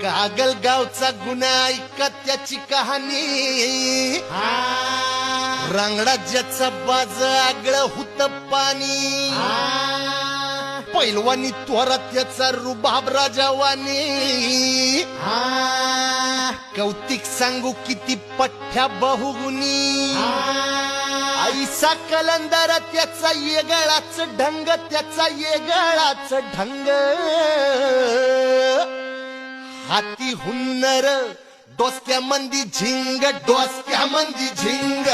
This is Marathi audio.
कागल गावचा गुन्हा ऐका त्याची कहाणी रांगडा ज्याचा बाज आगळं हुत पाणी पैलवानी त्वरात त्याचा रुबाब राजावानी कौतिक सांगू किती पठ्ठ्या बहुगुणी ऐसा कलंदर त्याचा येगळाच ढंग त्याचा येगळाच ढंग हाती हुन्नर डोसक्या मंदी झिंग डोसक्या मंदी झिंग